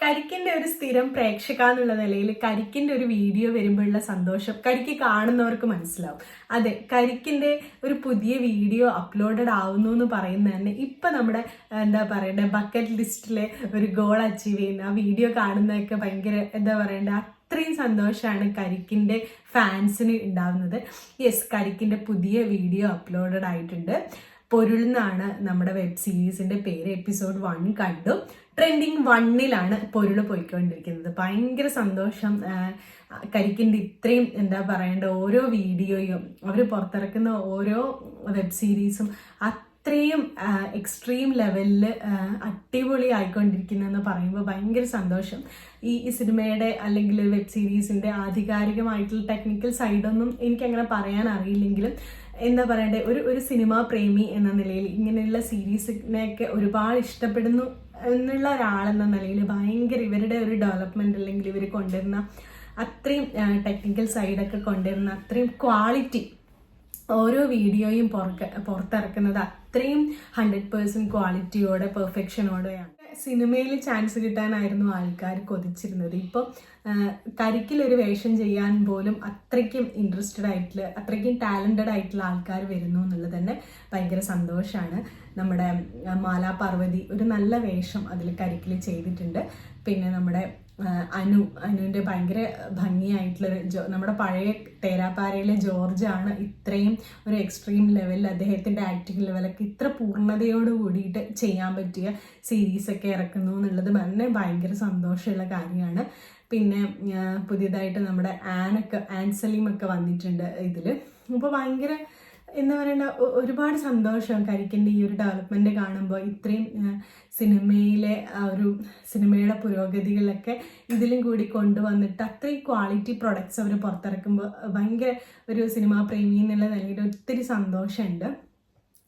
കരിക്കിന്റെ ഒരു സ്ഥിരം പ്രേക്ഷക എന്നുള്ള നിലയിൽ കരിക്കിന്റെ ഒരു വീഡിയോ വരുമ്പോഴുള്ള സന്തോഷം കരിക്ക് കാണുന്നവർക്ക് മനസ്സിലാവും. അതെ, കരിക്കിന്റെ ഒരു പുതിയ വീഡിയോ അപ്ലോഡഡ് ആവുന്നു എന്ന് പറയുന്നത് തന്നെ ഇപ്പൊ നമ്മുടെ എന്താ പറയണ്ടേ ബക്കറ്റ് ലിസ്റ്റിലെ ഒരു ഗോൾ അച്ചീവ് ചെയ്യുന്ന ആ വീഡിയോ കാണുന്നതൊക്കെ ഭയങ്കര എന്താ പറയണ്ടേ അത്രയും സന്തോഷമാണ് കരിക്കിന്റെ ഫാൻസിന് ഉണ്ടാവുന്നത്. യെസ്, കരിക്കിന്റെ പുതിയ വീഡിയോ അപ്ലോഡഡ് ആയിട്ടുണ്ട്. പൊരുൾ എന്നാണ് നമ്മുടെ വെബ് സീരീസിന്റെ പേര്. എപ്പിസോഡ് 1 കണ്ടു. ട്രെൻഡിങ് 1-ലാണ് പൊരുള് പോയിക്കൊണ്ടിരിക്കുന്നത്. ഭയങ്കര സന്തോഷം. കരിക്കിന്റെ ഇത്രയും എന്താ പറയണ്ട ഓരോ വീഡിയോയും അവർ പുറത്തിറക്കുന്ന ഓരോ വെബ് സീരീസും അത്രയും എക്സ്ട്രീം ലെവലിൽ അടിപൊളി ആയിക്കൊണ്ടിരിക്കുന്നതെന്ന് പറയുമ്പോൾ ഭയങ്കര സന്തോഷം. ഈ സിനിമയുടെ അല്ലെങ്കിൽ വെബ് സീരീസിന്റെ ആധികാരികമായിട്ടുള്ള ടെക്നിക്കൽ സൈഡൊന്നും എനിക്കങ്ങനെ പറയാൻ അറിയില്ലെങ്കിലും എന്താ പറയണ്ടേ ഒരു സിനിമാ പ്രേമി എന്ന നിലയിൽ ഇങ്ങനെയുള്ള സീരീസിനെയൊക്കെ ഒരുപാട് ഇഷ്ടപ്പെടുന്നു എന്നുള്ള ഒരാളെന്ന നിലയിൽ ഭയങ്കര ഇവരുടെ ഒരു ഡെവലപ്മെന്റ് അല്ലെങ്കിൽ ഇവർ കൊണ്ടുവരുന്ന അത്രയും ടെക്നിക്കൽ സൈഡൊക്കെ കൊണ്ടുവരുന്ന അത്രയും ക്വാളിറ്റി ഓരോ വീഡിയോയും പുറത്തിറക്കുന്നത് അത്രയും 100% ക്വാളിറ്റിയോടെ പെർഫെക്ഷനോടെയാണ്. സിനിമയിൽ ചാൻസ് കിട്ടാനായിരുന്നു ആൾക്കാർ കൊതിച്ചിരുന്നത്. ഇപ്പോൾ കരിക്കിലൊരു വേഷം ചെയ്യാൻ പോലും അത്രയ്ക്കും ഇൻട്രസ്റ്റഡ് ആയിട്ടുള്ള അത്രയ്ക്കും ടാലൻറ്റഡ് ആയിട്ടുള്ള ആൾക്കാർ വരുന്നു എന്നുള്ളത് തന്നെ ഭയങ്കര സന്തോഷമാണ്. നമ്മുടെ മാലാ പാർവതി ഒരു നല്ല വേഷം അതിൽ കരിക്കിൽ ചെയ്തിട്ടുണ്ട്. പിന്നെ നമ്മുടെ അനുവിൻ്റെ ഭയങ്കര ഭംഗിയായിട്ടുള്ളൊരു നമ്മുടെ പഴയ തേരാപ്പാരയിലെ ജോർജാണ് ഇത്രയും ഒരു എക്സ്ട്രീം ലെവലിൽ അദ്ദേഹത്തിൻ്റെ ആക്ടിങ് ലെവലൊക്കെ ഇത്ര പൂർണ്ണതയോട് കൂടിയിട്ട് ചെയ്യാൻ പറ്റിയ സീരീസൊക്കെ ഇറക്കുന്നു എന്നുള്ളത് തന്നെ ഭയങ്കര സന്തോഷമുള്ള കാര്യമാണ്. പിന്നെ പുതിയതായിട്ട് നമ്മുടെ ആൻസലീമൊക്കെ വന്നിട്ടുണ്ട് ഇതിൽ. അപ്പോൾ ഭയങ്കര എന്താ പറയണ്ട ഒരുപാട് സന്തോഷം കരിക്കിൻ്റെ ഈ ഒരു ഡെവലപ്മെൻറ്റ് കാണുമ്പോൾ. ഇത്രയും സിനിമയിലെ ഒരു സിനിമയുടെ പുരോഗതികളൊക്കെ ഇതിലും കൂടി കൊണ്ടുവന്നിട്ട് അത്രയും ക്വാളിറ്റി പ്രൊഡക്ട്സ് അവർ പുറത്തിറക്കുമ്പോൾ ഭയങ്കര ഒരു സിനിമാ പ്രേമി എന്നുള്ള നിലയിൽ ഒത്തിരി സന്തോഷമുണ്ട്.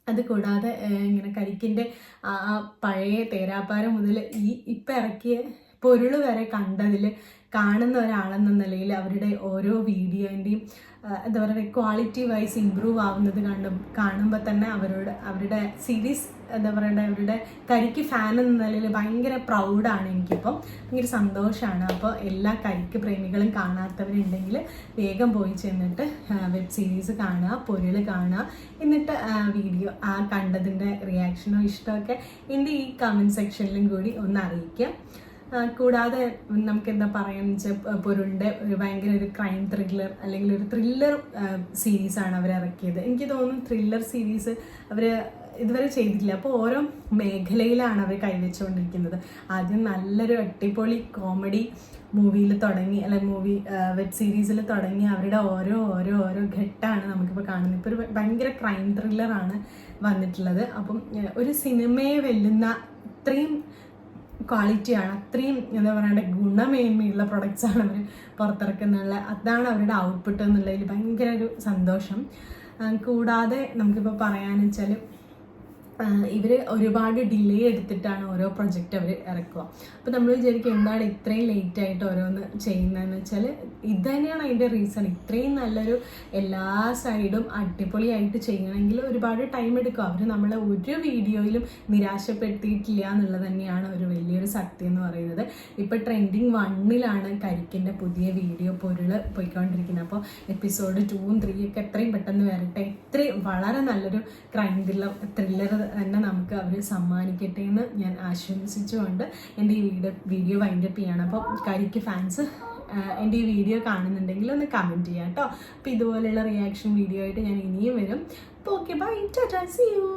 അത് കൂടാതെ ഇങ്ങനെ കരിക്കിൻ്റെ പഴയ തേരാപ്പാര മുതൽ ഇപ്പം ഇറക്കിയ പൊരുൾ വരെ കണ്ടതിൽ കാണുന്ന ഒരാളെന്ന നിലയിൽ അവരുടെ ഓരോ വീഡിയോൻ്റെയും എന്താ പറയുക ക്വാളിറ്റി വൈസ് ഇമ്പ്രൂവ് ആവുന്നത് കാണുമ്പോൾ തന്നെ അവരുടെ സീരീസ് എന്താ പറയണ്ട അവരുടെ കരിക്ക് ഫാൻ എന്ന നിലയിൽ ഭയങ്കര പ്രൗഡാണ് എനിക്കിപ്പോൾ. ഭയങ്കര സന്തോഷമാണ്. അപ്പോൾ എല്ലാ കരിക്ക് പ്രേമികളും കാണാത്തവരുണ്ടെങ്കിൽ വേഗം പോയി ചെന്നിട്ട് വെബ് സീരീസ് കാണുക, പൊരുൾ കാണുക. എന്നിട്ട് വീഡിയോ കണ്ടതിൻ്റെ റിയാക്ഷനോ ഇഷ്ടമൊക്കെ എൻ്റെ ഈ കമൻറ്റ് സെക്ഷനിലും കൂടി ഒന്ന് അറിയിക്കുക. കൂടാതെ നമുക്ക് എന്താ പറയാന്ന് വെച്ചാൽ പൊരുളിൻ്റെ ഒരു ഭയങ്കര ഒരു ക്രൈം ത്രില്ലർ അല്ലെങ്കിൽ ഒരു ത്രില്ലർ സീരീസാണ് അവർ ഇറക്കിയത്. എനിക്ക് തോന്നുന്നു ത്രില്ലർ സീരീസ് അവർ ഇതുവരെ ചെയ്തിട്ടില്ല. അപ്പോൾ ഓരോ മേഖലയിലാണ് അവർ കൈവച്ചുകൊണ്ടിരിക്കുന്നത്. ആദ്യം നല്ലൊരു അടിപൊളി കോമഡി മൂവിയിൽ തുടങ്ങി വെബ് സീരീസിൽ തുടങ്ങി അവരുടെ ഓരോ ഘട്ടമാണ് നമുക്കിപ്പോൾ കാണുന്നത്. ഇപ്പോൾ ഒരു ഭയങ്കര ക്രൈം ത്രില്ലറാണ് വന്നിട്ടുള്ളത്. അപ്പം ഒരു സിനിമയെ വെല്ലുന്ന അത്രയും ക്വാളിറ്റിയാണ്, അത്രയും എന്താ പറയണ്ട ഗുണമേന്മയുള്ള പ്രൊഡക്ട്സാണ് അവർ പുറത്തിറക്കുന്നുള്ള അതാണ് അവരുടെ ഔട്ട്പുട്ട് എന്നുള്ളതിൽ ഭയങ്കര ഒരു സന്തോഷം. കൂടാതെ നമുക്കിപ്പോൾ പറയാന്ന് വെച്ചാൽ ഇവർ ഒരുപാട് ഡിലേ എടുത്തിട്ടാണ് ഓരോ പ്രൊജക്റ്റ് അവർ ഇറക്കുക. അപ്പോൾ നമ്മൾ വിചാരിക്കും എന്താണ് ഇത്രയും ലേറ്റ് ആയിട്ട് ഓരോന്ന് ചെയ്യുന്നതെന്ന് വെച്ചാൽ ഇത് തന്നെയാണ് അതിൻ്റെ റീസൺ. ഇത്രയും നല്ലൊരു എല്ലാ സൈഡും അടിപൊളിയായിട്ട് ചെയ്യണമെങ്കിൽ ഒരുപാട് ടൈം എടുക്കും. അവർ നമ്മളെ ഒരു വീഡിയോയിലും നിരാശപ്പെടുത്തിയിട്ടില്ല എന്നുള്ളത് തന്നെയാണ് ഒരു വലിയൊരു സത്യം എന്ന് പറയുന്നത്. ഇപ്പോൾ ട്രെൻഡിങ് 1-ലാണ് കരിക്കിൻ്റെ പുതിയ വീഡിയോ പൊരുൾ പോയിക്കൊണ്ടിരിക്കുന്നത്. അപ്പോൾ എപ്പിസോഡ് 2ഉം 3 ഒക്കെ എത്രയും പെട്ടെന്ന് വരട്ടെ. ഇത്രയും വളരെ നല്ലൊരു ക്രൈം ത്രില്ലർ തന്നെ നമുക്ക് അവർ സമ്മാനിക്കട്ടെ എന്ന് ഞാൻ ആശംസിച്ചുകൊണ്ട് എൻ്റെ ഈ വീഡിയോ വൈൻഡപ്പ് ചെയ്യാണ്. അപ്പോൾ കരിക്ക് ഫാൻസ് എൻ്റെ ഈ വീഡിയോ കാണുന്നുണ്ടെങ്കിൽ ഒന്ന് കമൻറ്റ് ചെയ്യാം കേട്ടോ. അപ്പോൾ ഇതുപോലെയുള്ള റിയാക്ഷൻ വീഡിയോ ആയിട്ട് ഞാൻ ഇനിയും വരും. അപ്പോൾ okay, bye, tata, see U.